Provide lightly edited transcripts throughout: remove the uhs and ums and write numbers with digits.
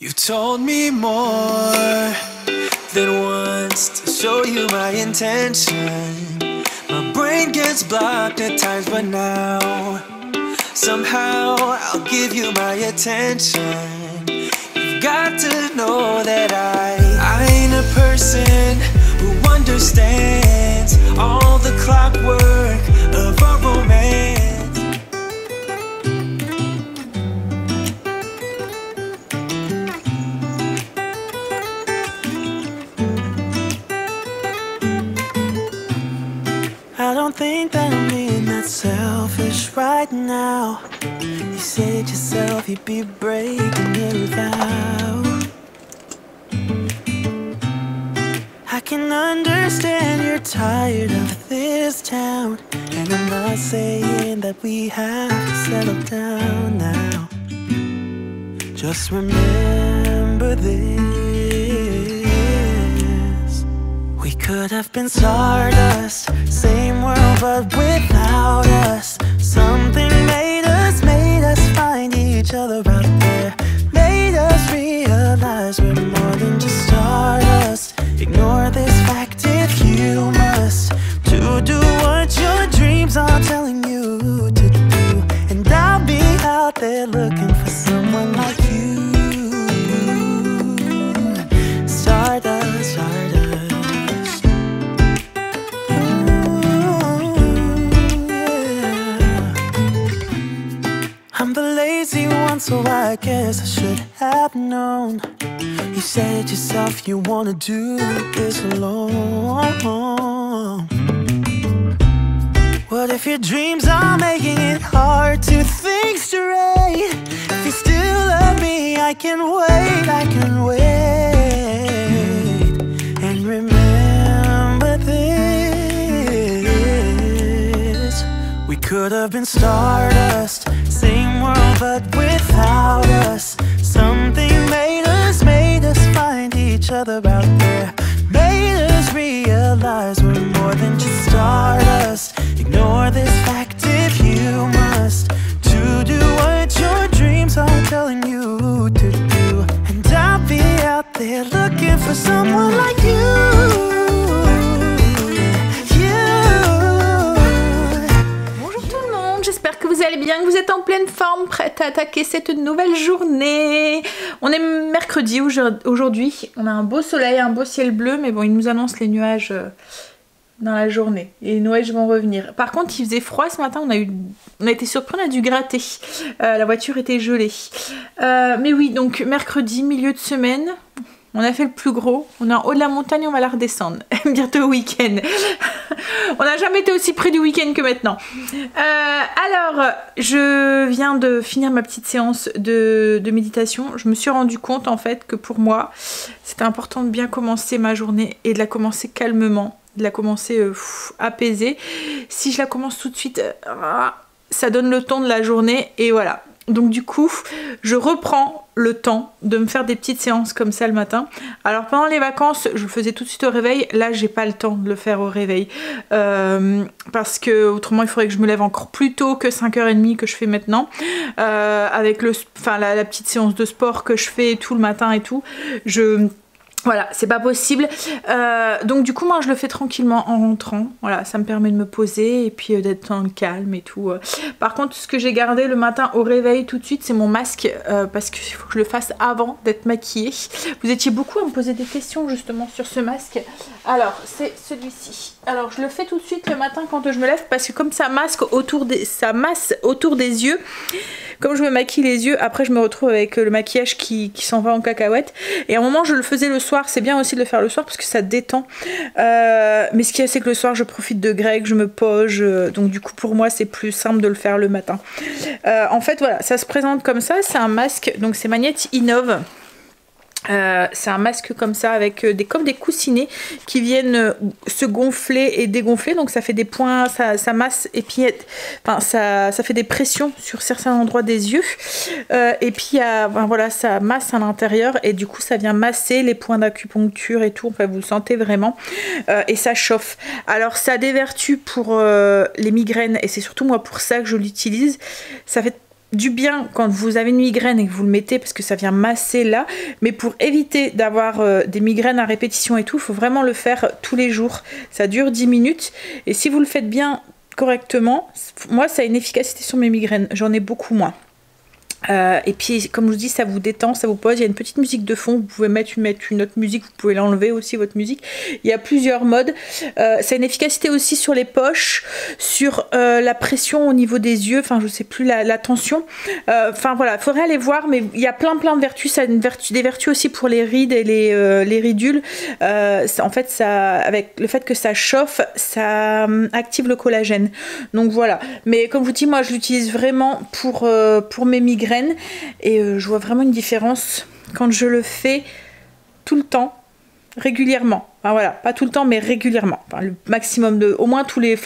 You told me more than once to show you my intention. My brain gets blocked at times, but now somehow I'll give you my attention. You've got to know that I ain't a person who understands all the clockwork of our romance. I don't think that I'm being that selfish right now. You said yourself you'd be breaking your vow. I can understand you're tired of this town, and I'm not saying that we have to settle down now. Just remember this. We could have been stardust, same world but without us. Something made us find each other out there. Made us realize we're more than just stardust. Ignore this fact if you must, to do what your dreams are telling you to do. And I'll be out there looking for someone like you. Stardust, stardust. I'm the lazy one, so I guess I should have known. You said yourself you wanna do this alone. What if your dreams are making it hard to think straight? If you still love me, I can wait, I can wait. And remember this. We could have been stardust, same world but without us. Something made us find each other out there. Made us realize we're more than just stardust. Ignore this fact if you must, to do what your dreams are telling you to do. And I'll be out there looking for someone like you. J'espère que vous allez bien, que vous êtes en pleine forme, prête à attaquer cette nouvelle journée. On est mercredi aujourd'hui, on a un beau soleil, un beau ciel bleu, mais bon, il nous annonce les nuages dans la journée. Et les nuages vont revenir. Par contre, il faisait froid ce matin, on a été surpris, on a dû gratter. La voiture était gelée. Mais oui, donc mercredi, milieu de semaine. On a fait le plus gros, on est en haut de la montagne, on va la redescendre. Bientôt week-end. On n'a jamais été aussi près du week-end que maintenant. Alors, je viens de finir ma petite séance de méditation. Je me suis rendu compte en fait que pour moi, c'était important de bien commencer ma journée et de la commencer calmement, de la commencer apaisée. Si je la commence tout de suite, ça donne le ton de la journée et voilà. Donc du coup, je reprends le temps de me faire des petites séances comme ça le matin. Alors pendant les vacances, je le faisais tout de suite au réveil. Là, j'ai pas le temps de le faire au réveil. Parce que autrement, il faudrait que je me lève encore plus tôt que 5h30 que je fais maintenant. Avec la petite séance de sport que je fais tout le matin et tout. Voilà, c'est pas possible. Donc du coup, moi je le fais tranquillement en rentrant. Voilà, ça me permet de me poser et puis d'être dans le calme et tout. Par contre, ce que j'ai gardé le matin au réveil tout de suite, c'est mon masque. Parce qu'il faut que je le fasse avant d'être maquillée. Vous étiez beaucoup à me poser des questions justement sur ce masque. Alors, c'est celui-ci. Alors, je le fais tout de suite le matin quand je me lève. Parce que comme ça masse autour des yeux, comme je me maquille les yeux, après je me retrouve avec le maquillage qui s'en va en cacahuète. Et à un moment, je le faisais le soir. C'est bien aussi de le faire le soir parce que ça détend. Mais ce qu'il y a, c'est que le soir, je profite de Greg, je me poge. Donc du coup, pour moi, c'est plus simple de le faire le matin. En fait, voilà, ça se présente comme ça. C'est un masque. Donc c'est Magnette Innov. C'est un masque comme ça avec comme des coussinets qui viennent se gonfler et dégonfler, donc ça fait des points, ça masse et puis ça fait des pressions sur certains endroits des yeux et puis voilà, ça masse à l'intérieur et du coup ça vient masser les points d'acupuncture et tout, enfin vous le sentez vraiment et ça chauffe. Alors ça a des vertus pour les migraines et c'est surtout moi pour ça que je l'utilise. Ça fait du bien quand vous avez une migraine et que vous le mettez parce que ça vient masser là, mais pour éviter d'avoir des migraines à répétition et tout, il faut vraiment le faire tous les jours. Ça dure 10 minutes et si vous le faites bien correctement, moi ça a une efficacité sur mes migraines, j'en ai beaucoup moins. Et puis comme je vous dis, ça vous détend, ça vous pose, il y a une petite musique de fond, vous pouvez mettre une autre musique, vous pouvez l'enlever aussi votre musique, il y a plusieurs modes. Ça a une efficacité aussi sur les poches, sur la pression au niveau des yeux, enfin je sais plus, la tension, enfin voilà, il faudrait aller voir, mais il y a plein de vertus. Ça a des vertus aussi pour les rides et les ridules. En fait ça, avec le fait que ça chauffe, ça active le collagène, donc voilà. Mais comme je vous dis, moi je l'utilise vraiment pour mes migraines. Et je vois vraiment une différence quand je le fais tout le temps, régulièrement. Enfin, voilà, pas tout le temps mais régulièrement. Enfin, le maximum de, au moins tous les,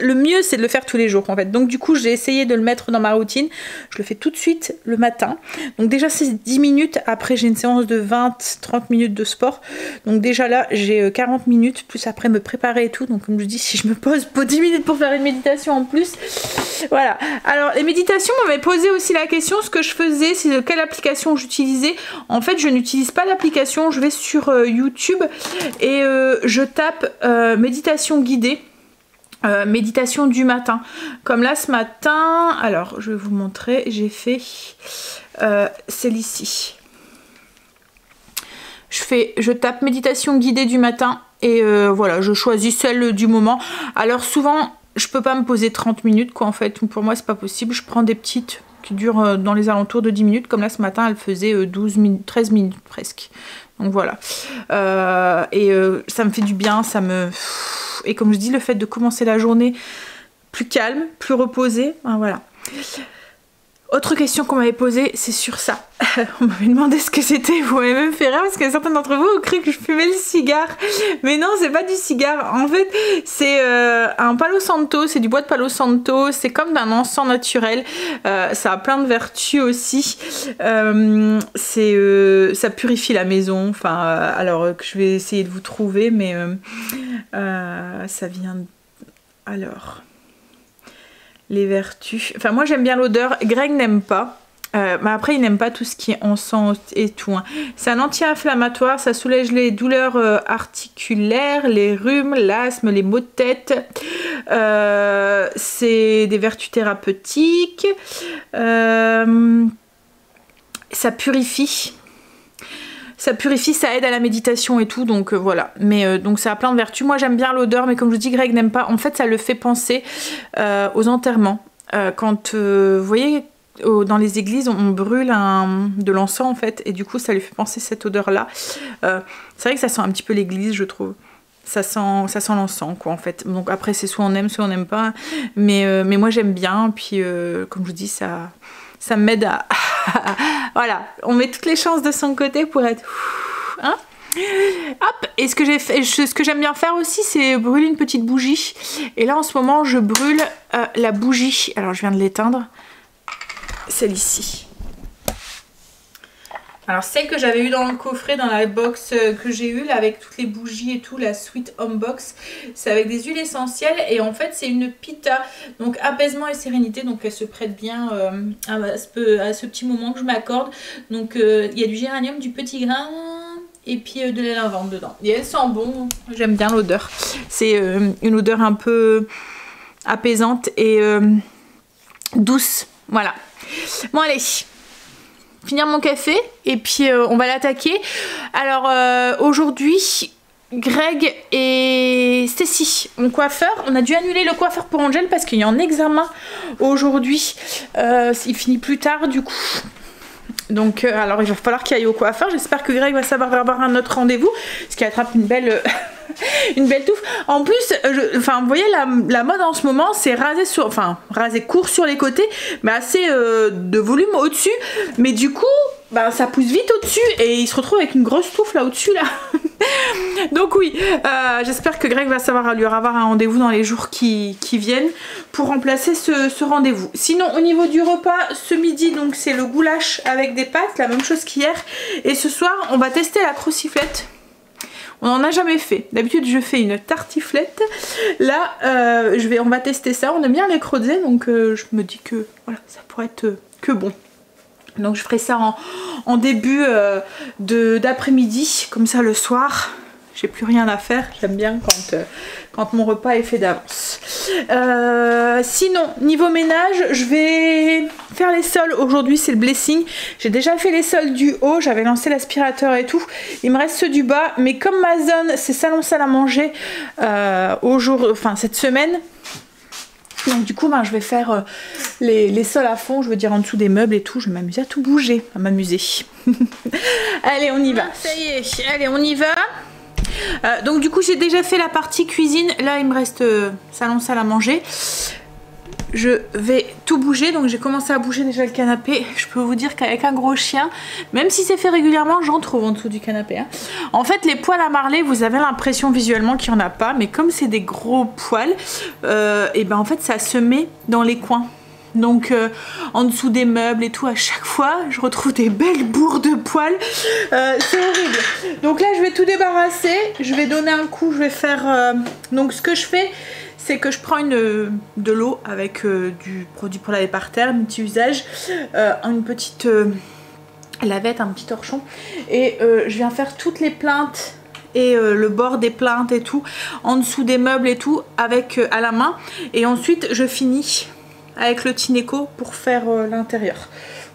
le mieux c'est de le faire tous les jours en fait. Donc du coup j'ai essayé de le mettre dans ma routine. Je le fais tout de suite le matin. Donc déjà c'est 10 minutes. Après j'ai une séance de 20-30 minutes de sport. Donc déjà là j'ai 40 minutes plus après me préparer et tout. Donc comme je dis, si je me pose pour 10 minutes pour faire une méditation en plus, voilà. Alors les méditations, on m'avait posé aussi la question, ce que je faisais, c'est quelle application j'utilisais. En fait je n'utilise pas l'application, je vais sur YouTube et je tape méditation guidée, méditation du matin. Comme là ce matin, alors je vais vous montrer, j'ai fait celle-ci. Je tape méditation guidée du matin et voilà, je choisis celle du moment. Alors souvent je peux pas me poser 30 minutes quoi en fait, pour moi c'est pas possible, je prends des petites qui durent dans les alentours de 10 minutes, comme là ce matin elle faisait 12 minutes, 13 minutes presque. Donc voilà, ça me fait du bien, et comme je dis, le fait de commencer la journée plus calme, plus reposée, ben voilà. Autre question qu'on m'avait posée, c'est sur ça. On m'avait demandé ce que c'était, vous m'avez même fait rire parce que certains d'entre vous ont cru que je fumais le cigare. Mais non, c'est pas du cigare. En fait, c'est un Palo Santo, c'est du bois de Palo Santo. C'est comme d'un encens naturel. Ça a plein de vertus aussi. Ça purifie la maison. Enfin, alors que je vais essayer de vous trouver, mais ça vient. Alors. Les vertus. Enfin, moi j'aime bien l'odeur. Greg n'aime pas. Mais après, il n'aime pas tout ce qui est encens et tout. Hein. C'est un anti-inflammatoire. Ça soulage les douleurs articulaires, les rhumes, l'asthme, les maux de tête. C'est des vertus thérapeutiques. Ça purifie. Ça purifie, ça aide à la méditation et tout, donc voilà. Mais donc ça a plein de vertus. Moi j'aime bien l'odeur, mais comme je vous dis, Greg n'aime pas. En fait, ça le fait penser aux enterrements. Quand vous voyez, dans les églises, on brûle de l'encens en fait, et du coup ça lui fait penser cette odeur-là. C'est vrai que ça sent un petit peu l'église, je trouve. Ça sent l'encens quoi en fait. Donc après c'est soit on aime, soit on n'aime pas. Mais moi j'aime bien. Puis comme je vous dis, ça m'aide à... voilà, on met toutes les chances de son côté pour être... Hein, hop. Et ce que j'aime bien faire aussi, c'est brûler une petite bougie. Et là en ce moment je brûle la bougie. Alors je viens de l'éteindre. Celle-ci. Alors celle que j'avais eu dans le coffret, dans la box que j'ai eue là, avec toutes les bougies et tout, la Sweet Home Box, c'est avec des huiles essentielles et en fait c'est une pita, donc apaisement et sérénité, donc elle se prête bien à ce petit moment que je m'accorde. Donc il y a du géranium, du petit grain et puis de la lavande dedans. Et elle sent bon, j'aime bien l'odeur. C'est une odeur un peu apaisante et douce, voilà. Bon allez, finir mon café et puis on va l'attaquer. Alors aujourd'hui Greg et Stécie, mon coiffeur, on a dû annuler le coiffeur pour Angel parce qu'il y a un examen aujourd'hui. Il finit plus tard du coup. Donc alors il va falloir qu'il aille au coiffeur. J'espère que Greg va savoir avoir un autre rendez-vous parce qu'il attrape une belle une belle touffe. En plus, vous voyez la mode en ce moment, c'est raser court sur les côtés, mais assez de volume au-dessus. Mais du coup, ça pousse vite au-dessus et il se retrouve avec une grosse touffe là au-dessus là. Donc oui, j'espère que Greg va savoir lui avoir un rendez-vous dans les jours qui viennent pour remplacer ce rendez-vous. Sinon au niveau du repas, ce midi donc c'est le goulash avec des pâtes, la même chose qu'hier. Et ce soir on va tester la crociflette. On n'en a jamais fait. D'habitude je fais une tartiflette. Là on va tester ça. On aime bien les creusets, donc je me dis que voilà, ça pourrait être que bon. Donc je ferai ça en début d'après-midi, comme ça le soir. J'ai plus rien à faire, j'aime bien quand mon repas est fait d'avance. Sinon, niveau ménage, je vais faire les sols. Aujourd'hui, c'est le blessing. J'ai déjà fait les sols du haut, j'avais lancé l'aspirateur et tout. Il me reste ceux du bas, mais comme ma zone, c'est salon-salle à manger cette semaine. Donc du coup, je vais faire les sols à fond, je veux dire en dessous des meubles et tout. Je vais m'amuser à tout bouger, à m'amuser. Allez, on y va. Ça y est, allez, on y va. Donc du coup j'ai déjà fait la partie cuisine, là il me reste salon-salle à manger. Je vais tout bouger, donc j'ai commencé à bouger déjà le canapé. Je peux vous dire qu'avec un gros chien, même si c'est fait régulièrement, j'en trouve en dessous du canapé hein. En fait les poils à marler, vous avez l'impression visuellement qu'il n'y en a pas, mais comme c'est des gros poils, et ben en fait ça se met dans les coins. Donc en dessous des meubles et tout, à chaque fois je retrouve des belles bourres de poils. C'est horrible. Donc là je vais tout débarrasser, je vais donner un coup, je vais faire donc ce que je fais, c'est que je prends de l'eau avec du produit pour laver par terre, multi-usage, une petite lavette, un petit torchon, et je viens faire toutes les plinthes et le bord des plinthes et tout, en dessous des meubles et tout, avec à la main, et ensuite je finis avec le Tineco pour faire l'intérieur.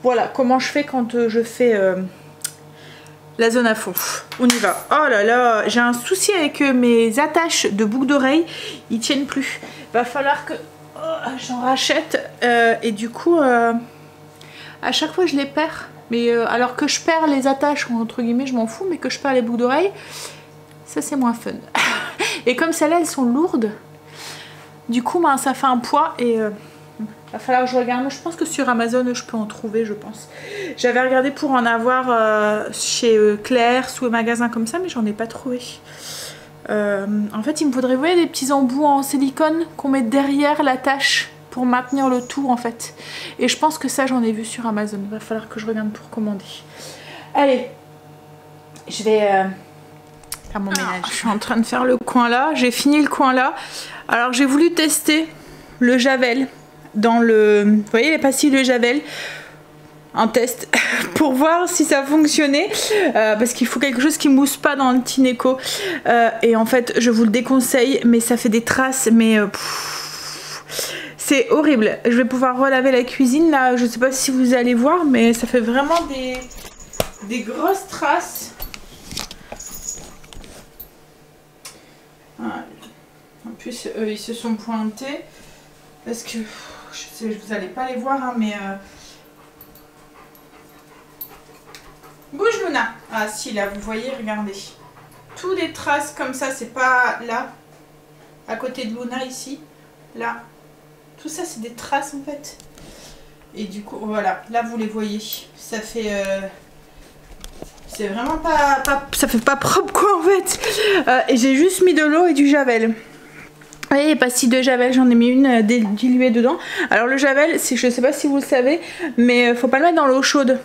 Voilà comment je fais quand je fais la zone à fond. On y va. Oh là là, j'ai un souci avec mes attaches de boucles d'oreilles, ils tiennent plus. Va falloir que j'en rachète et du coup à chaque fois je les perds. Mais alors que je perds les attaches entre guillemets, je m'en fous, mais que je perds les boucles d'oreilles, ça c'est moins fun. Et comme celles-là elles sont lourdes, du coup ça fait un poids et va falloir que je regarde. Je pense que sur Amazon je peux en trouver, je pense. J'avais regardé pour en avoir chez Claire, sous un magasin comme ça, mais j'en ai pas trouvé. En fait il me faudrait, vous voyez, des petits embouts en silicone qu'on met derrière l'attache pour maintenir le tout en fait. Et je pense que ça j'en ai vu sur Amazon. Il va falloir que je regarde pour commander. Allez, je vais faire mon ménage. Je suis en train de faire le coin là, j'ai fini le coin là. Alors j'ai voulu tester le Javel dans vous voyez les pastilles de Javel, un test pour voir si ça fonctionnait, parce qu'il faut quelque chose qui mousse pas dans le Tineco, et en fait je vous le déconseille, mais ça fait des traces, mais c'est horrible. Je vais pouvoir relaver la cuisine là, je sais pas si vous allez voir, mais ça fait vraiment des grosses traces. Voilà. En plus eux ils se sont pointés parce que je sais, vous n'allez pas les voir hein, mais bouge Luna. Ah si, là vous voyez, regardez, tous des traces comme ça, c'est pas là à côté de Luna ici, là tout ça c'est des traces en fait, et du coup voilà, là vous les voyez, ça fait c'est vraiment pas ça fait pas propre quoi en fait. Et j'ai juste mis de l'eau et du Javel. Vous voyez les pastilles de Javel, j'en ai mis une diluée dedans. Alors le Javel, je sais pas si vous le savez, mais faut pas le mettre dans l'eau chaude.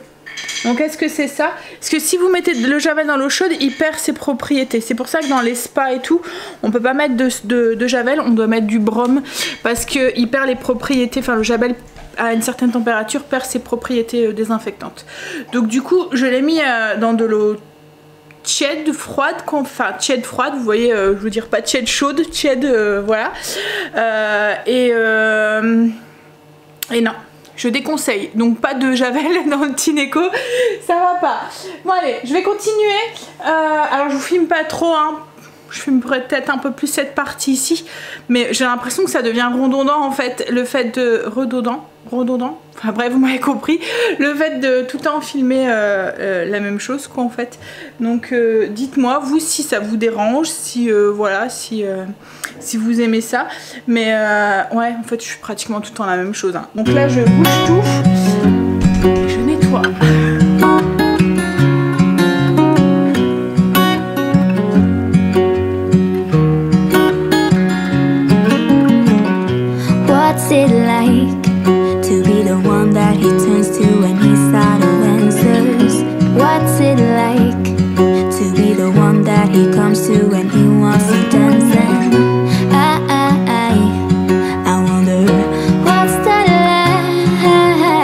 Donc est-ce que c'est ça? Parce que si vous mettez le Javel dans l'eau chaude, il perd ses propriétés. C'est pour ça que dans les spas et tout, on peut pas mettre de Javel, on doit mettre du Brome, parce qu'il perd les propriétés, enfin le Javel à une certaine température perd ses propriétés désinfectantes. Donc du coup je l'ai mis dans de l'eau tiède froide, enfin tiède froide, vous voyez, je veux dire pas tiède chaude, tiède voilà, et non, je déconseille, donc pas de Javel dans le Tineco, ça va pas. Bon allez, je vais continuer. Alors je vous filme pas trop hein, je filmerai peut-être un peu plus cette partie ici, mais j'ai l'impression que ça devient redondant en fait, le fait de redondant, enfin bref vous m'avez compris, le fait de tout le temps filmer la même chose quoi en fait. Donc dites-moi vous si ça vous dérange, si voilà, si vous aimez ça, mais ouais en fait je suis pratiquement tout le temps la même chose hein. Donc là je bouge tout, je nettoie. What's it like to be the one that he turns to when he's out of answers? What's it like to be the one that he comes to when he wants to dance? And I wonder what's that like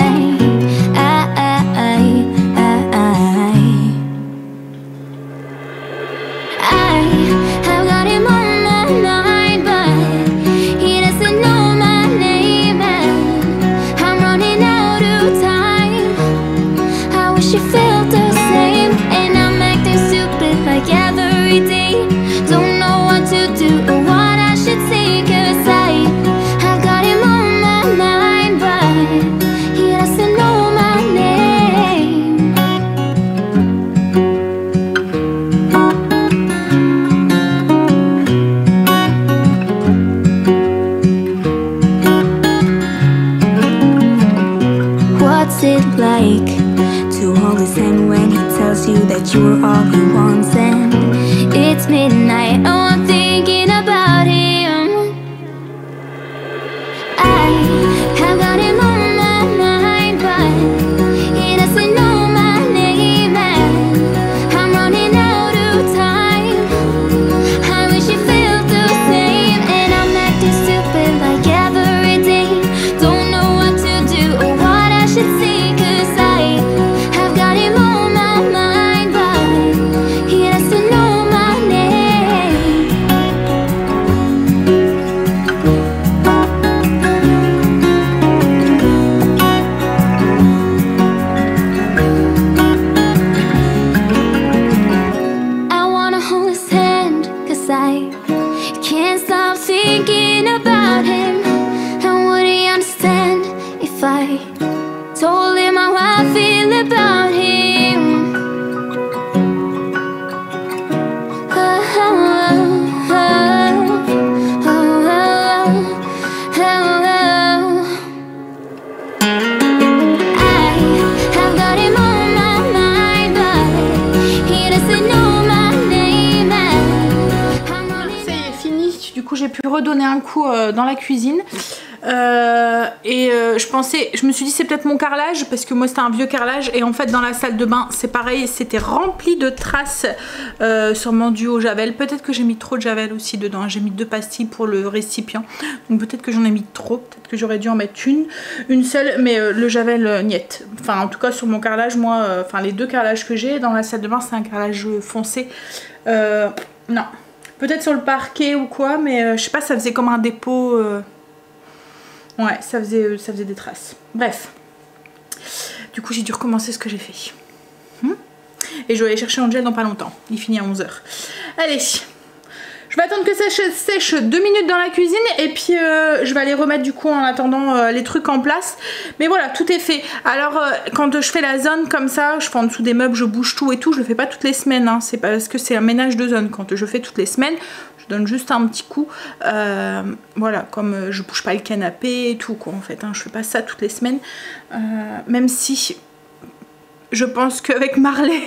we're all he wants. And it's midnight, oh, I'm thinking about him. I have got him on my mind, but he doesn't know my name, and I'm running out of time. I wish you felt the same, and I'm acting stupid like every day. Don't know what to do or what I should say, 'cause I have got him on my mind, but he doesn't know my name. I wanna hold his hand, 'cause I can't stop thinking about him. And would he understand if I told him how I feel about him? Oh, oh, oh, oh, oh, oh. I have got him on my mind, but he doesn't know my name, and I'm running. Ça y est, fini. Du coup, j'ai pu redonner un coup dans la cuisine. Je me suis dit c'est peut-être mon carrelage, parce que moi c'était un vieux carrelage, et en fait dans la salle de bain c'est pareil, c'était rempli de traces, sûrement dû au javel. Peut-être que j'ai mis trop de javel aussi dedans, j'ai mis 2 pastilles pour le récipient, donc peut-être que j'en ai mis trop, peut-être que j'aurais dû en mettre une seule, mais le javel niet. Enfin en tout cas sur mon carrelage, moi, enfin les 2 carrelages que j'ai dans la salle de bain c'est un carrelage foncé. Non, peut-être sur le parquet ou quoi, mais je sais pas, ça faisait comme un dépôt. Ouais, ça faisait des traces. Bref. Du coup, j'ai dû recommencer ce que j'ai fait. Et je vais aller chercher Angel dans pas longtemps. Il finit à 11 h. Allez. Je vais attendre que ça sèche 2 minutes dans la cuisine. Et puis, je vais aller remettre du coup en attendant les trucs en place. Mais voilà, tout est fait. Alors, quand je fais la zone comme ça, je fais en dessous des meubles, je bouge tout et tout. Je le fais pas toutes les semaines. Hein. C'est parce que c'est un ménage de zone. Quand je fais toutes les semaines, donne juste un petit coup, voilà, comme je bouge pas le canapé et tout quoi en fait, hein, je fais pas ça toutes les semaines, même si je pense qu'avec Marley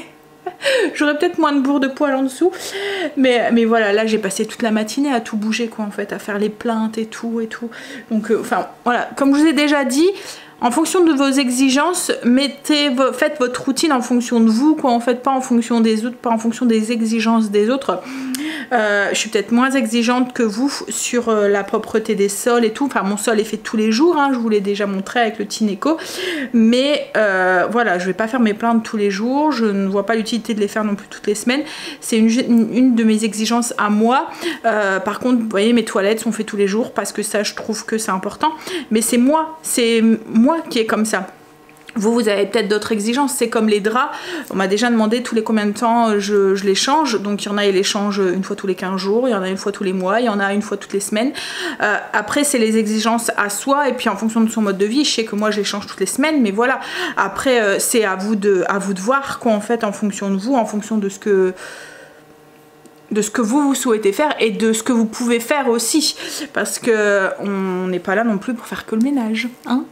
j'aurais peut-être moins de bourre de poil en dessous, mais voilà, là j'ai passé toute la matinée à tout bouger quoi en fait, à faire les plaintes et tout, donc enfin voilà, comme je vous ai déjà dit, en fonction de vos exigences, faites votre routine en fonction de vous, quoi, en fait, pas en fonction des autres, pas en fonction des exigences des autres. Je suis peut-être moins exigeante que vous sur la propreté des sols et tout. Enfin, mon sol est fait tous les jours, hein, je vous l'ai déjà montré avec le Tineco. Mais voilà, je vais pas faire mes plaintes tous les jours. Je ne vois pas l'utilité de les faire non plus toutes les semaines. C'est une de mes exigences à moi. Par contre, vous voyez, mes toilettes sont faites tous les jours parce que ça, je trouve que c'est important. Mais c'est moi qui est comme ça. Vous avez peut-être d'autres exigences, c'est comme les draps. On m'a déjà demandé tous les combien de temps je les change. Donc il y en a, ils les changent une fois tous les 15 jours, il y en a une fois tous les mois, il y en a une fois toutes les semaines. Après, c'est les exigences à soi et puis en fonction de son mode de vie. Je sais que moi, je les change toutes les semaines, mais voilà. Après, c'est à vous de voir quoi en fait, en fonction de vous, en fonction de ce que vous souhaitez faire et de ce que vous pouvez faire aussi, parce que on n'est pas là non plus pour faire que le ménage, hein.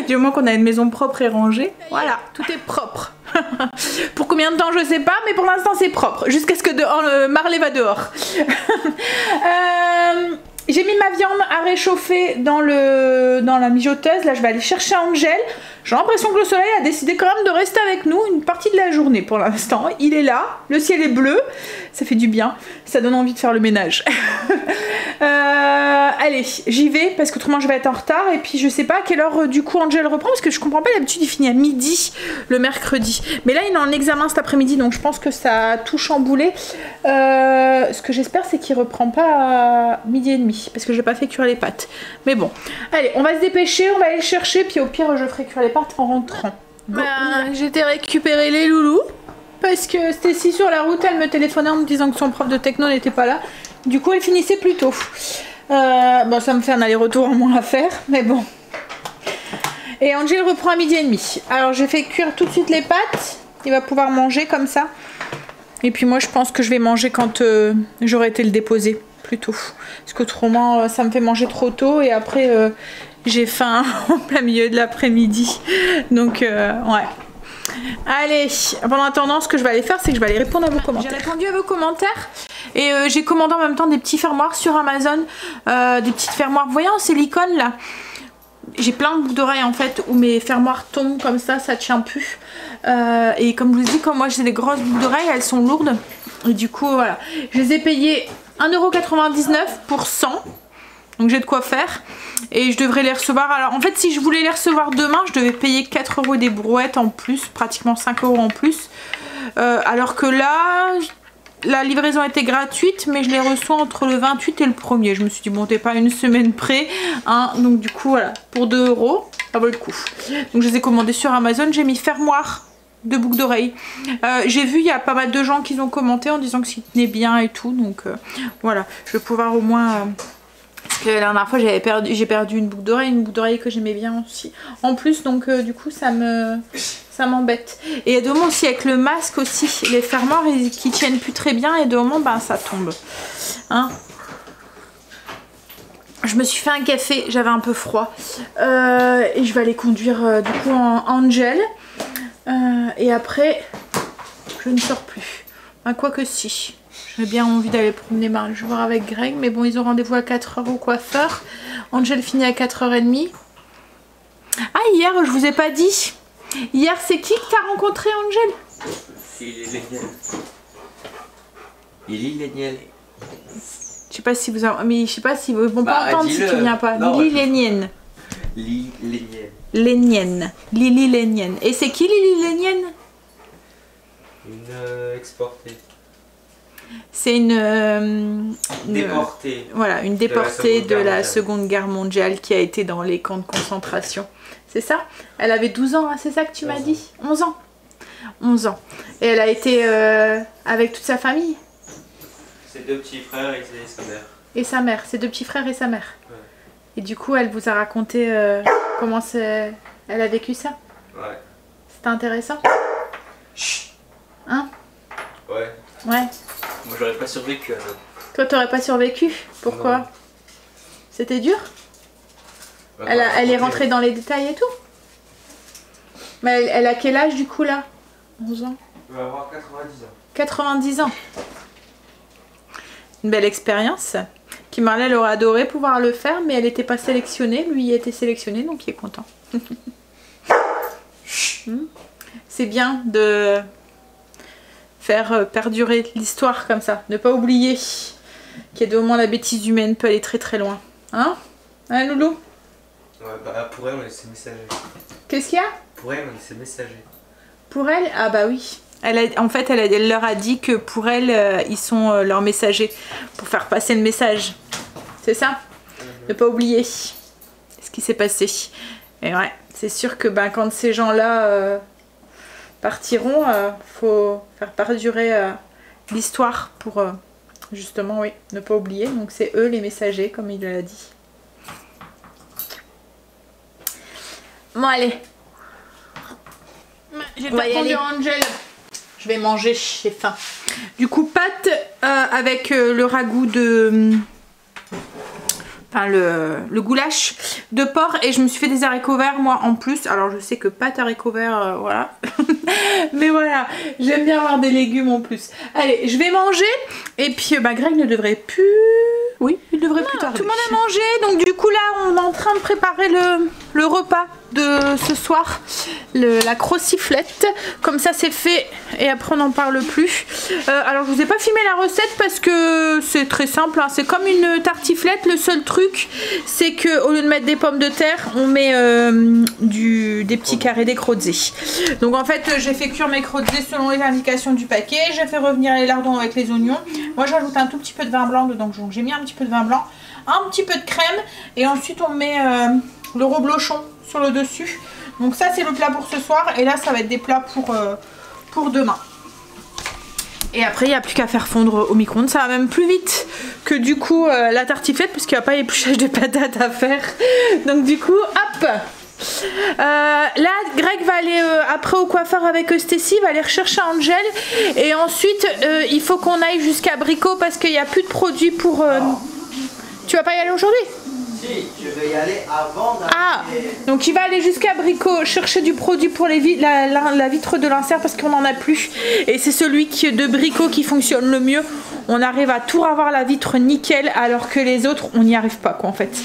Du moment qu'on a une maison propre et rangée, voilà, tout est propre. Pour combien de temps je sais pas, mais pour l'instant c'est propre, jusqu'à ce que Marley va dehors. J'ai mis ma viande à réchauffer dans la mijoteuse. Là je vais aller chercher Angel. J'ai l'impression que le soleil a décidé quand même de rester avec nous une partie de la journée pour l'instant. Il est là, le ciel est bleu, ça fait du bien, ça donne envie de faire le ménage. Allez, j'y vais parce qu'autrement je vais être en retard. Et puis je sais pas à quelle heure du coup Angel reprend, parce que je comprends pas, d'habitude il finit à midi le mercredi. Mais là il est en examen cet après-midi, donc je pense que ça a tout chamboulé. Ce que j'espère c'est qu'il reprend pas à midi et demi, parce que j'ai pas fait cuire les pâtes. Mais bon, allez, on va se dépêcher, on va aller le chercher, puis au pire je ferai cuire les pâtes en rentrant. J'étais récupérer les loulous parce que Stécie sur la route elle me téléphonait en me disant que son prof de techno n'était pas là. Du coup elle finissait plus tôt. Bon, ça me fait un aller-retour en moins à faire, mais bon. Et Angel reprend à midi et demi. Alors j'ai fait cuire tout de suite les pâtes, il va pouvoir manger comme ça. Et puis moi je pense que je vais manger quand j'aurai été le déposer plutôt, parce qu'autrement ça me fait manger trop tôt et après j'ai faim en plein milieu de l'après-midi, donc ouais. Allez, pendant attendant, ce que je vais aller faire, c'est que je vais aller répondre à vos commentaires. J'ai répondu à vos commentaires et j'ai commandé en même temps des petits fermoirs sur Amazon, des petites fermoirs, vous voyez, en silicone là. J'ai plein de boucles d'oreilles en fait où mes fermoirs tombent comme ça tient plus. Et comme je vous dis, comme moi j'ai des grosses boucles d'oreilles, elles sont lourdes. Et du coup voilà, je les ai payées 1,99 € pour 100. Donc j'ai de quoi faire. Et je devrais les recevoir. Alors en fait si je voulais les recevoir demain, je devais payer 4 € des brouettes en plus, pratiquement 5 € en plus. Alors que là, la livraison était gratuite, mais je les reçois entre le 28 et le 1er. Je me suis dit bon, t'es pas une semaine près, hein. Donc du coup voilà, pour 2 €, ça vaut le coup. Donc je les ai commandés sur Amazon. J'ai mis fermoir de boucles d'oreilles. J'ai vu il y a pas mal de gens qui ont commenté en disant que s'ils tenaient bien et tout. Donc voilà, je vais pouvoir au moins... Parce que la dernière fois j'ai perdu une boucle d'oreille que j'aimais bien aussi. En plus, donc du coup ça m'embête. Et de moment aussi avec le masque aussi, les fermoirs qui tiennent plus très bien et de moment ben ça tombe. Hein, je me suis fait un café, j'avais un peu froid. Et je vais aller conduire du coup en Angel. Et après, je ne sors plus. Ben, quoi que si. J'ai bien envie d'aller promener Marle. Je vais voir avec Greg, mais bon, ils ont rendez-vous à 4 h au coiffeur. Angel finit à 4 h 30. Ah, hier, je vous ai pas dit. Hier, c'est qui que t'as rencontré, Angel? C'est Lily Léniel. Je sais pas si vous avez... Mais je sais pas si vous vont pas entendre si tu viens pas. Lily Lénienne. Lily Léniel. Lénienne. Lily Lénienne. Et c'est qui Lily Lénienne? Une exportée. C'est une déportée. Voilà, une déportée de la Seconde Guerre mondiale qui a été dans les camps de concentration. C'est ça? Elle avait 12 ans, hein, c'est ça que tu m'as dit? 11 ans. 11 ans. Et elle a été avec toute sa famille? Ses 2 petits frères et sa mère. Et sa mère, ses 2 petits frères et sa mère. Ouais. Et du coup, elle vous a raconté comment elle a vécu ça? Ouais. C'était intéressant? Hein? Ouais. Ouais. Moi j'aurais pas survécu à ça. Toi t'aurais pas survécu? Pourquoi? C'était dur? Bah, elle est rentrée dans les détails et tout? Mais elle a quel âge du coup là? 11 ans? Elle va avoir 90 ans. 90 ans. Une belle expérience. Qui Marley aurait adoré pouvoir le faire, mais elle n'était pas sélectionnée. Lui il était sélectionné, donc il est content. C'est bien de faire perdurer l'histoire comme ça. Ne pas oublier qu'il y a des moments la bêtise humaine peut aller très très loin. Hein? Hein, Loulou? Ouais, bah pour elle on est ses messagers. Qu'est-ce qu'il y a? Pour elle on est ses messagers. Pour elle? Ah bah oui. En fait, elle leur a dit que pour elle, ils sont leurs messagers pour faire passer le message. C'est ça? Ne pas oublier ce qui s'est passé. Et ouais, c'est sûr que ben, quand ces gens-là partiront, faut faire perdurer l'histoire pour justement, oui, ne pas oublier. Donc c'est eux les messagers, comme il l'a dit. Bon, allez. J'ai répondu à Angel. Je vais manger, j'ai faim. Du coup, pâte avec le ragoût de... Enfin, le goulash de porc. Et je me suis fait des haricots verts, moi, en plus. Alors, je sais que pâte haricots verts, voilà. Mais voilà, j'aime bien avoir des légumes en plus. Allez, je vais manger. Et puis, bah, Greg ne devrait plus... Oui, il devrait plus tarder. Tout le monde a mangé. Donc, du coup, là, on est en train de préparer le repas de ce soir. La crociflette. Comme ça, c'est fait. Et après, on n'en parle plus. Alors, je vous ai pas filmé la recette parce que c'est très simple. Hein. C'est comme une tartiflette. Le seul truc, c'est que au lieu de mettre des pommes de terre, on met des petits carrés d'écrozés. Donc, en fait, j'ai fait cuire mes écrozés selon les indications du paquet. J'ai fait revenir les lardons avec les oignons. Moi, j'ajoute un tout petit peu de vin blanc dedans. Donc, j'ai mis un petit peu de vin blanc, un petit peu de crème. Et ensuite, on met le reblochon sur le dessus. Donc ça c'est le plat pour ce soir et là ça va être des plats pour demain. Et après il n'y a plus qu'à faire fondre au micro-ondes. Ça va même plus vite que du coup la tartiflette parce qu'il n'y a pas l'épluchage de patates à faire. Donc du coup hop. Là Greg va aller après au coiffeur avec Stécie, va aller rechercher Angel et ensuite il faut qu'on aille jusqu'à Brico parce qu'il n'y a plus de produits pour... Tu vas pas y aller aujourd'hui? Si, je vais y aller avant d'aller... Ah, donc il va aller jusqu'à Brico chercher du produit pour la vitre de l'insert parce qu'on n'en a plus. Et c'est celui de Brico qui fonctionne le mieux. On arrive à tout avoir la vitre nickel alors que les autres, on n'y arrive pas quoi en fait.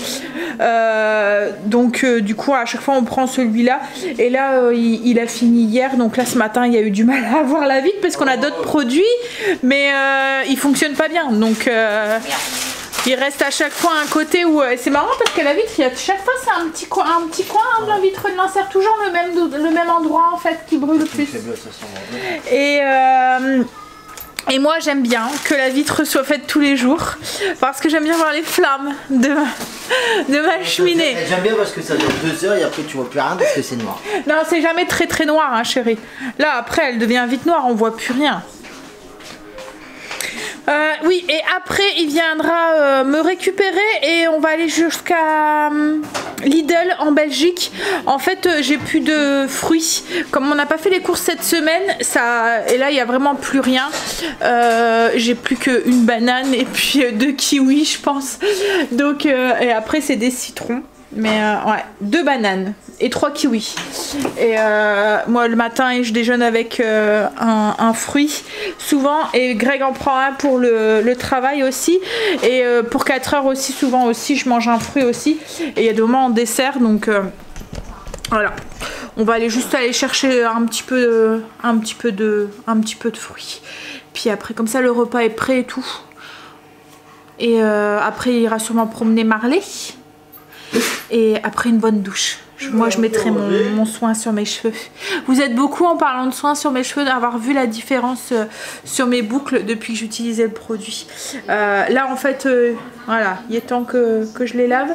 Donc du coup, à chaque fois, on prend celui-là. Et là, il a fini hier. Donc là, ce matin, il y a eu du mal à avoir la vitre parce qu'on a d'autres produits. Mais il fonctionne pas bien. Donc... il reste à chaque fois un côté où c'est marrant parce que la vitre, chaque fois c'est un petit coin de la vitre de l'insert, toujours le même endroit en fait qui brûle le plus. Et moi j'aime bien que la vitre soit faite tous les jours parce que j'aime bien voir les flammes de ma cheminée. J'aime bien parce que ça dure 2 heures et après tu vois plus rien parce que c'est noir. Non, c'est jamais très très noir hein, chérie. Là après elle devient vite noire, on voit plus rien. Oui, et après il viendra me récupérer et on va aller jusqu'à Lidl en Belgique. En fait, j'ai plus de fruits. Comme on n'a pas fait les courses cette semaine, et là il n'y a vraiment plus rien. J'ai plus qu'une banane et puis 2 kiwis, je pense. Donc, et après, c'est des citrons. Mais ouais, 2 bananes et 3 kiwis. Et moi le matin je déjeune avec un fruit souvent et Greg en prend un pour le travail aussi. Et pour 4 heures aussi souvent aussi je mange un fruit aussi. Et il y a des moments en dessert donc voilà. On va juste aller chercher un petit peu de fruits. Puis après comme ça le repas est prêt et tout. Et après il ira sûrement promener Marley. Et après une bonne douche. Moi je mettrai mon soin sur mes cheveux. Vous êtes beaucoup en parlant de soin sur mes cheveux d'avoir vu la différence sur mes boucles depuis que j'utilisais le produit. Là en fait voilà, il est temps que je les lave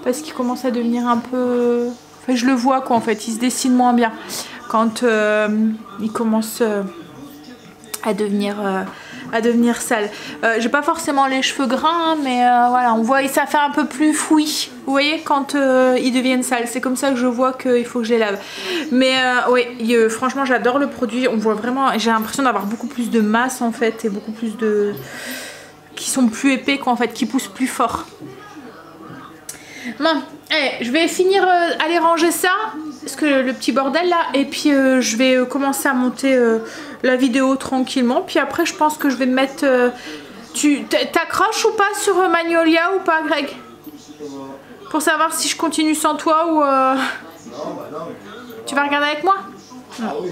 parce qu'ils commencent à devenir un peu... Enfin je le vois quoi en fait, ils se dessinent moins bien quand ils commencent à devenir sale. J'ai pas forcément les cheveux gras hein, mais voilà on voit ça fait un peu plus fouillis vous voyez quand ils deviennent sales, c'est comme ça que je vois qu'il faut que je les lave. Mais oui franchement j'adore le produit, on voit vraiment, j'ai l'impression d'avoir beaucoup plus de masse en fait et beaucoup plus de... qui sont plus épais quoi en fait, qui poussent plus fort. Bon, allez, je vais finir aller ranger ça parce que le petit bordel là et puis je vais commencer à monter la vidéo tranquillement puis après je pense que je vais me mettre tu t'accroches ou pas sur Magnolia ou pas Greg pour savoir si je continue sans toi ou Non, bah non. Tu vas regarder avec moi? Ah oui.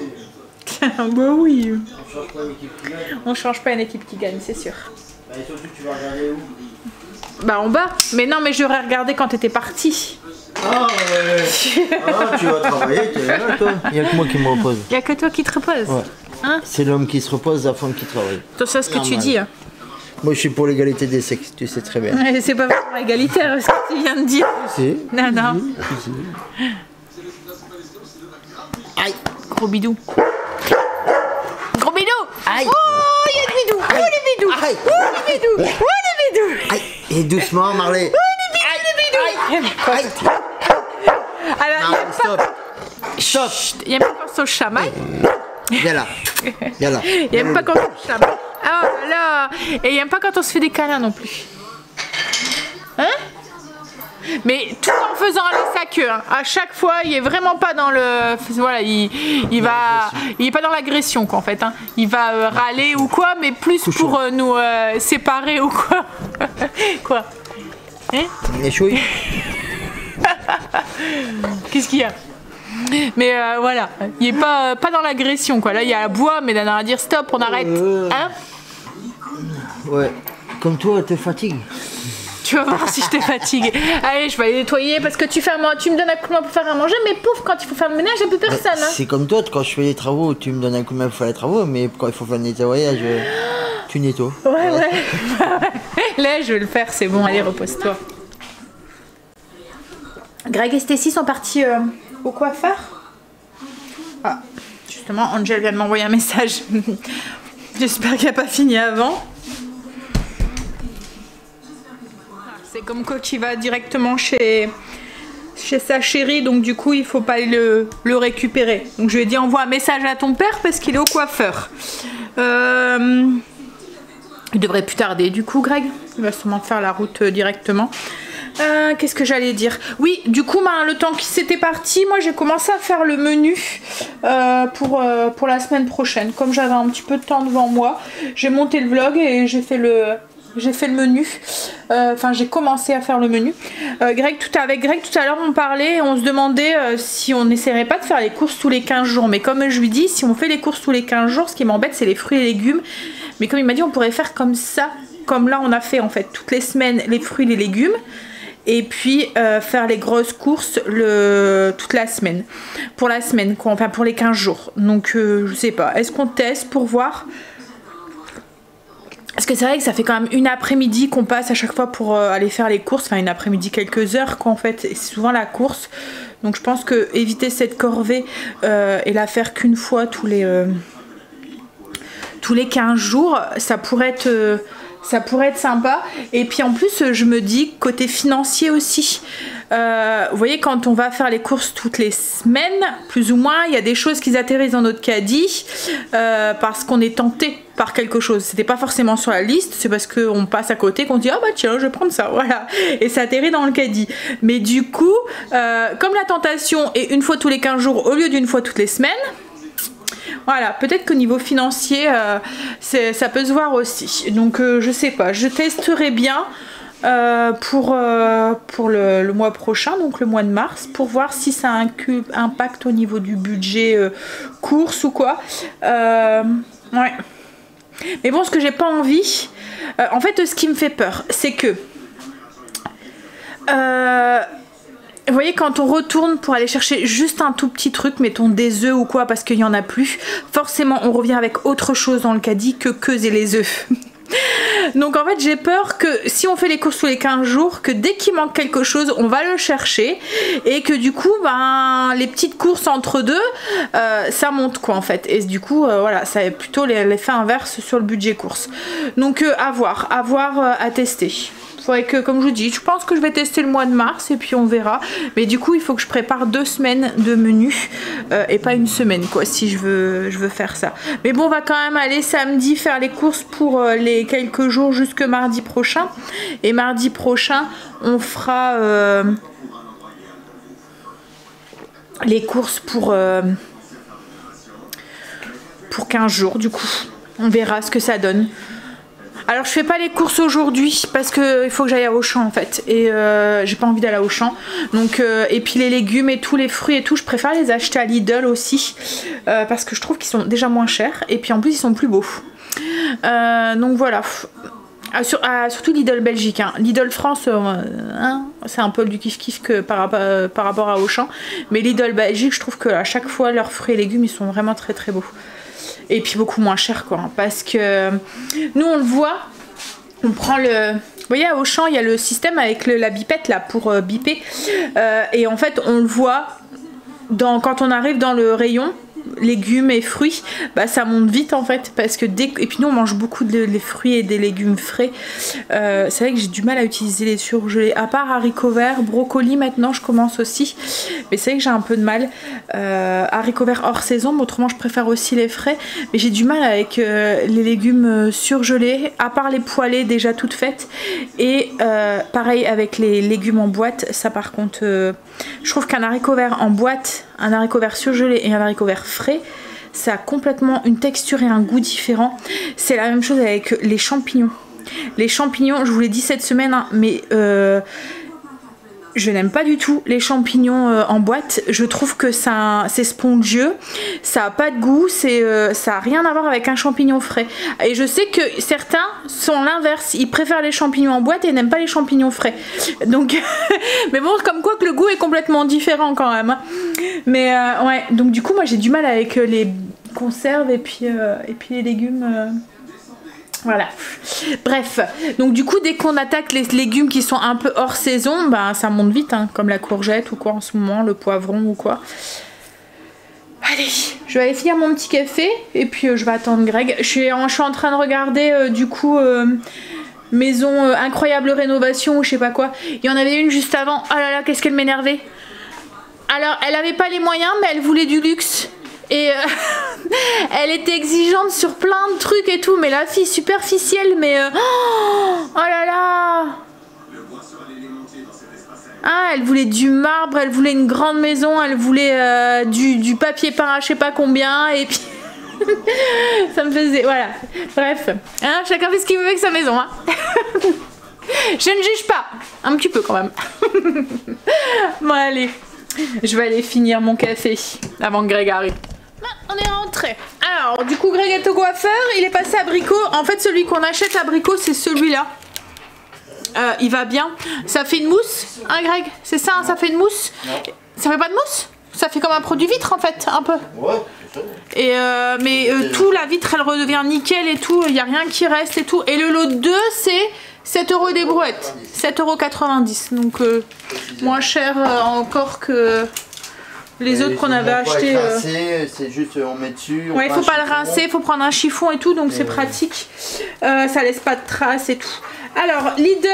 Bah oui. On change pas une équipe qui gagne. On change pas une équipe qui gagne, c'est sûr. Bah et surtout tu vas regarder où? Bah en bas. Mais non mais j'aurais regardé quand t'étais parti. Ah ouais. Ah tu vas travailler, t'es là toi. Il n'y a que moi qui me repose. Il n'y a que toi qui te reposes. Ouais. Hein? C'est l'homme qui se repose, la femme qui travaille. C'est ça ce que tu dis. Hein. Moi je suis pour l'égalité des sexes, tu sais très bien. C'est pas vraiment égalitaire ce que tu viens de dire. Si. Non, non. Si. Aïe. Gros bidou. Gros bidou. Aïe. Oh, il y a le bidou. Aïe. Oh les bidous. Aïe. Oh les bidous. Oh les bidous. Aïe. Et doucement Marley. Oh les bidous. Aïe. Alors, Marley, stop. Stop. il n'y a pas quand on se chamaille. Viens là. Viens là. Il n'aime pas quand on se chamaille. Oh là. Et il n'aime pas quand on se fait des câlins non plus. Hein? Mais tout en faisant aller sa queue. Hein. À chaque fois, il est vraiment pas dans le... Voilà, il est pas dans l'agression quoi en fait. Hein. Il va râler ou quoi, mais plus pour nous séparer ou quoi. Quoi? Hein? Les chouilles. Qu'est-ce qu'il y a? Mais voilà, il est pas dans l'agression quoi. Là, il y a la bois, mais d'un à dire stop, on arrête. Hein? Ouais. Comme toi, te fatigue. Tu vas voir si je te fatigue. Allez, je vais aller nettoyer parce que tu me donnes un coup de main pour faire à manger, mais pouf, quand il faut faire le ménage, il n'y a plus personne. Hein. C'est comme toi, quand je fais les travaux, tu me donnes un coup de main pour faire les travaux, mais quand il faut faire le nettoyage, tu nettoies. Ouais. Là, je vais le faire, c'est bon, allez, repose-toi. Greg et Stacy sont partis au coiffeur. Ah, justement, Angel vient de m'envoyer un message. J'espère qu'il n'a pas fini avant. C'est comme quand il va directement chez sa chérie, donc du coup il faut pas le récupérer. Donc je lui ai dit envoie un message à ton père parce qu'il est au coiffeur. Il devrait plus tarder du coup Greg. Il va sûrement faire la route directement. Qu'est-ce que j'allais dire? Oui, du coup, le temps qui s'était parti, moi j'ai commencé à faire le menu pour la semaine prochaine. Comme j'avais un petit peu de temps devant moi, j'ai monté le vlog et j'ai fait le menu. Enfin, j'ai commencé à faire le menu. Avec Greg tout à l'heure, on parlait, on se demandait si on n'essaierait pas de faire les courses tous les 15 jours. Mais comme je lui dis, si on fait les courses tous les 15 jours, ce qui m'embête, c'est les fruits et légumes. Mais comme il m'a dit, on pourrait faire comme ça. Comme là, on a fait en fait toutes les semaines les fruits et les légumes. Et puis faire les grosses courses toute la semaine. Pour la semaine, quoi. Enfin pour les 15 jours. Donc je sais pas. Est-ce qu'on teste pour voir? Parce que c'est vrai que ça fait quand même une après-midi qu'on passe à chaque fois pour aller faire les courses. Enfin une après-midi, quelques heures quoi en fait. Et c'est souvent la course. Donc je pense que éviter cette corvée et la faire qu'une fois tous les 15 jours, ça pourrait être sympa. Et puis en plus je me dis côté financier aussi, vous voyez quand on va faire les courses toutes les semaines plus ou moins, il y a des choses qui atterrissent dans notre caddie parce qu'on est tenté par quelque chose. C'était pas forcément sur la liste, c'est parce qu'on passe à côté qu'on dit ah bah tiens je vais prendre ça, voilà, et ça atterrit dans le caddie. Mais du coup comme la tentation est une fois tous les 15 jours au lieu d'une fois toutes les semaines, voilà, peut-être qu'au niveau financier, ça peut se voir aussi. Donc je sais pas, je testerai bien pour le mois prochain, donc le mois de mars, pour voir si ça impacte au niveau du budget course ou quoi. Ouais. Mais bon, ce que j'ai pas envie, en fait, ce qui me fait peur, c'est que vous voyez quand on retourne pour aller chercher juste un tout petit truc, mettons des œufs ou quoi parce qu'il n'y en a plus, forcément on revient avec autre chose dans le caddie que les œufs. Donc en fait j'ai peur que si on fait les courses tous les 15 jours, que dès qu'il manque quelque chose on va le chercher et que du coup les petites courses entre deux ça monte quoi en fait. Et du coup voilà, ça a plutôt l'effet inverse sur le budget course. Donc à voir, à tester. Faudrait que, comme je vous dis, je pense que je vais tester le mois de mars et puis on verra. Mais du coup, il faut que je prépare 2 semaines de menu et pas une semaine, quoi, si je veux faire ça. Mais bon, on va quand même aller samedi faire les courses pour les quelques jours jusque mardi prochain. Et mardi prochain, on fera les courses pour 15 jours, du coup. On verra ce que ça donne. Alors je fais pas les courses aujourd'hui parce que il faut que j'aille à Auchan en fait et j'ai pas envie d'aller à Auchan. Donc et puis les légumes et tous les fruits et tout, je préfère les acheter à Lidl aussi parce que je trouve qu'ils sont déjà moins chers et puis en plus ils sont plus beaux. Donc voilà. Surtout Lidl Belgique, hein. Lidl France c'est un peu du kiff que par rapport à Auchan, mais Lidl Belgique je trouve que à chaque fois leurs fruits et légumes ils sont vraiment très très beaux. Et puis beaucoup moins cher quoi, hein, parce que nous on le voit, on prend le... Vous voyez à Auchan il y a le système avec la bipette là pour biper et en fait on le voit quand on arrive dans le rayon légumes et fruits, bah ça monte vite en fait parce que et puis nous on mange beaucoup de fruits et des légumes frais. C'est vrai que j'ai du mal à utiliser les surgelés, à part haricots verts, brocolis maintenant je commence aussi, mais c'est vrai que j'ai un peu de mal. Haricots verts hors saison, mais autrement je préfère aussi les frais, mais j'ai du mal avec les légumes surgelés, à part les poêlées déjà toutes faites, et pareil avec les légumes en boîte. Ça par contre je trouve qu'un haricot vert en boîte, un haricot vert surgelé et un haricot vert frais, ça a complètement une texture et un goût différent. C'est la même chose avec les champignons. Les champignons, je vous l'ai dit cette semaine, hein, mais je n'aime pas du tout les champignons en boîte. Je trouve que c'est spongieux, ça a pas de goût, ça a rien à voir avec un champignon frais. Et je sais que certains sont l'inverse, ils préfèrent les champignons en boîte et n'aiment pas les champignons frais. Donc, mais bon, comme quoi que le goût est complètement différent quand même. Hein. Mais ouais, donc du coup, moi j'ai du mal avec les conserves et puis les légumes. Voilà, bref, donc du coup dès qu'on attaque les légumes qui sont un peu hors saison, bah ça monte vite, hein, comme la courgette ou quoi en ce moment, le poivron ou quoi. Allez, je vais aller finir mon petit café et puis je vais attendre Greg. Je suis en train de regarder du coup maison incroyable rénovation ou je sais pas quoi. Il y en avait une juste avant, oh là là qu'est-ce qu'elle m'énervait. Alors elle avait pas les moyens mais elle voulait du luxe. Et elle était exigeante sur plein de trucs et tout, mais la fille superficielle, mais oh là là. Ah, elle voulait du marbre, elle voulait une grande maison, elle voulait du papier peint à je sais pas combien, et puis ça me faisait... Voilà, bref. Hein, chacun fait ce qu'il veut avec sa maison. Hein. Je ne juge pas, un petit peu quand même. Bon, allez, je vais aller finir mon café avant que Greg arrive. On est rentré. Alors, du coup, Greg est au coiffeur, il est passé à Brico. En fait, celui qu'on achète à Brico, c'est celui-là. Il va bien. Ça fait une mousse, hein Greg? C'est ça, hein, ça fait une mousse? Non. Ça fait pas de mousse? Ça fait comme un produit vitre en fait, un peu. Ouais, c'est ça. Et mais tout, la vitre, elle redevient nickel et tout. Il n'y a rien qui reste et tout. Et le lot 2, c'est 7 € des brouettes. 7,90 €. Donc moins cher encore que les autres qu'on avait achetés. C'est juste on met dessus. Ouais, il faut pas le rincer, il faut prendre un chiffon et tout. Donc c'est pratique. Ça laisse pas de traces et tout. Alors, Lidl,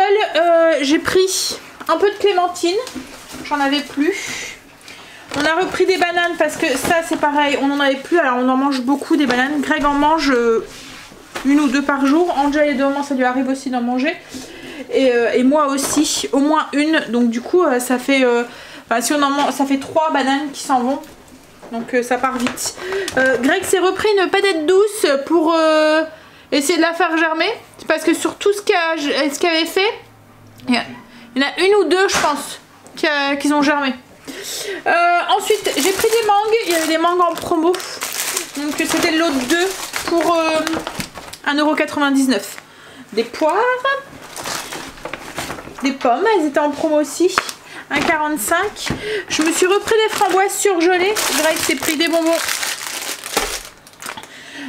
j'ai pris un peu de clémentine, j'en avais plus. On a repris des bananes parce que ça c'est pareil, on n'en avait plus, alors on en mange beaucoup des bananes. Greg en mange 1 ou 2 par jour, Angel et Doman ça lui arrive aussi d'en manger. Et moi aussi, au moins une, donc du coup ça fait, si on en mange, ça fait 3 bananes qui s'en vont. Donc ça part vite. Greg s'est repris une patate douce pour... essayer de la faire germer, parce que sur tout ce qu'il avait fait, il y en a 1 ou 2 je pense qui ont germé. Ensuite j'ai pris des mangues, il y avait des mangues en promo, donc c'était le lot 2 pour 1,99 €. Des poires, des pommes, elles étaient en promo aussi, 1,45 €. Je me suis repris des framboises surgelées, Greg s'est pris des bonbons.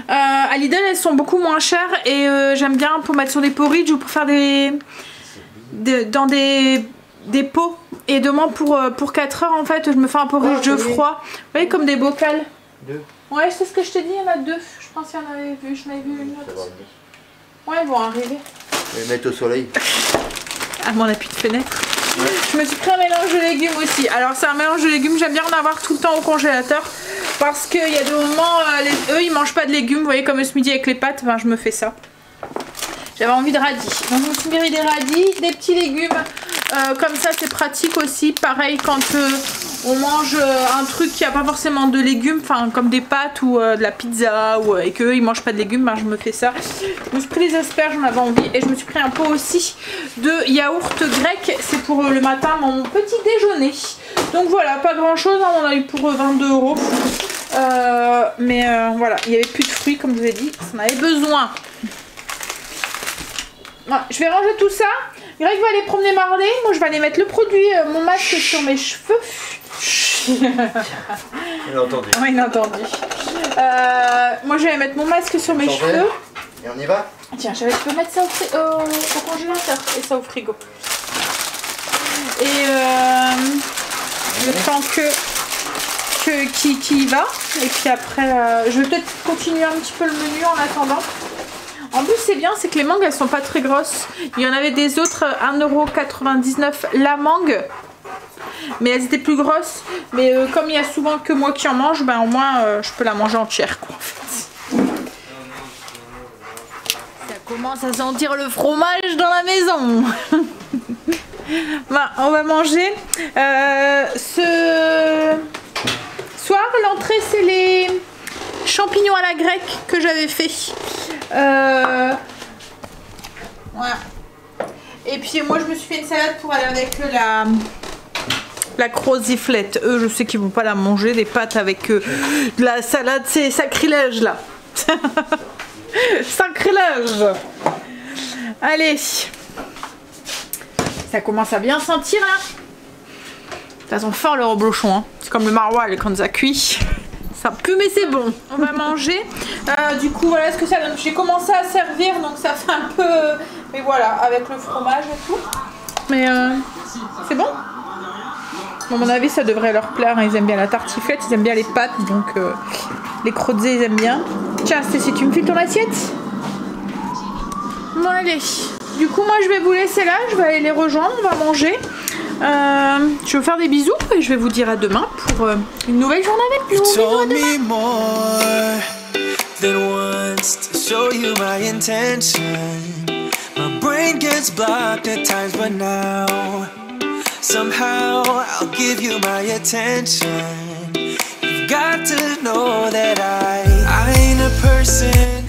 À Lidl elles sont beaucoup moins chères et j'aime bien pour mettre sur des porridge ou pour faire dans des pots. Et demain pour 4 heures en fait je me fais un porridge de froid. Vous voyez comme des bocals. 2. Ouais c'est ce que je t'ai dit, il y en a 2. Je pense qu'il y en avait vu, je m'avais vu une autre. Ouais ils vont arriver. Je vais les mettre au soleil. Ah mais on n'a plus de fenêtre. Ouais. Je me suis pris un mélange de légumes aussi. Alors c'est un mélange de légumes, j'aime bien en avoir tout le temps au congélateur. Parce qu'il y a des moments, eux ils mangent pas de légumes, vous voyez comme ce midi avec les pâtes, ben, je me fais ça. J'avais envie de radis, donc je me suis mis des radis, des petits légumes, comme ça c'est pratique aussi. Pareil quand on mange un truc qui a pas forcément de légumes, enfin comme des pâtes ou de la pizza, et qu'eux ils mangent pas de légumes, ben, je me fais ça. Je me suis pris les asperges, j'en avais envie, et je me suis pris un pot aussi de yaourt grec, c'est pour le matin, mon petit déjeuner. Donc voilà, pas grand chose, hein, on a eu pour 22 €. Mais voilà, il n'y avait plus de fruits comme je vous ai dit, on avait besoin. Voilà, je vais ranger tout ça. Greg va aller promener Marley, moi je vais aller mettre le produit, mon masque sur mes cheveux. Il a entendu. Oui, il a entendu. Moi je vais mettre mon masque sur mes cheveux. Et on y va? Tiens, je peux mettre ça au congélateur et ça au frigo. Et le temps qui y va. Et puis après, je vais peut-être continuer un petit peu le menu en attendant. En plus, c'est bien, c'est que les mangues, elles sont pas très grosses. Il y en avait des autres, 1,99 € la mangue. Mais elles étaient plus grosses. Mais comme il y a souvent que moi qui en mange, ben au moins, je peux la manger entière, quoi, en fait. Ça commence à sentir le fromage dans la maison. Bon, on va manger. Ce soir, l'entrée, c'est les champignons à la grecque que j'avais fait. Voilà. Et puis moi, je me suis fait une salade pour aller avec la croziflette. Eux, je sais qu'ils vont pas la manger, des pâtes avec de la salade, c'est sacrilège là. Sacrilège. Allez. Ça commence à bien sentir là. Ça sent fort le reblochon, hein. C'est comme le maroilles quand ça cuit. Ça pue mais c'est bon. On va manger. Du coup voilà ce que ça donne. J'ai commencé à servir donc ça fait un peu... Mais voilà, avec le fromage et tout. Mais c'est bon. À mon avis ça devrait leur plaire. Ils aiment bien la tartiflette, ils aiment bien les pâtes. Donc les crotzés ils aiment bien. Tiens Stécie, tu me files ton assiette? Bon allez. Du coup moi je vais vous laisser là. Je vais aller les rejoindre, on va manger. Je vais vous faire des bisous et je vais vous dire à demain pour une nouvelle journée avec nous. Bisous à demain. Than once to show you my intention. My brain gets blocked at times, but now Somehow I'll give you my attention. You've got to know that I ain't a person